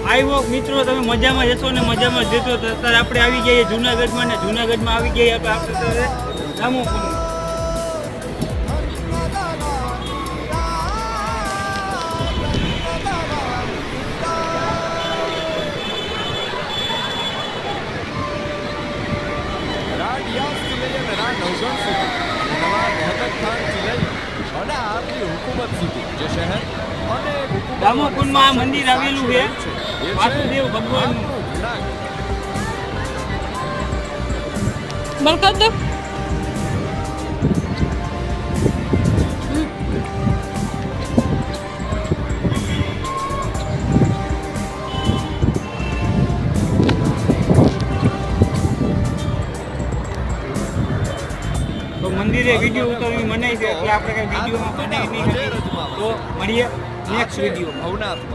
આવ્યો મિત્રો તમે મજામાં જશો ને મજામાં જશો તો અત્યારે આપણે આવી ગયા જુનાગઢમાં ને જુનાગઢમાં આવી ગયા આપણે રામોપુર રામોપુરમાં આ મંદિર આવેલું છે વાસુદેવ ભગવાનનું બરકત દે તો મંદિરે વિડીયો ઉતારવી મનાઈ છે એટલે આપણે કઈ વિડીયોમાં બનાવી નહીં તો મળીએ નેક્સ્ટ વિડીયોમાં.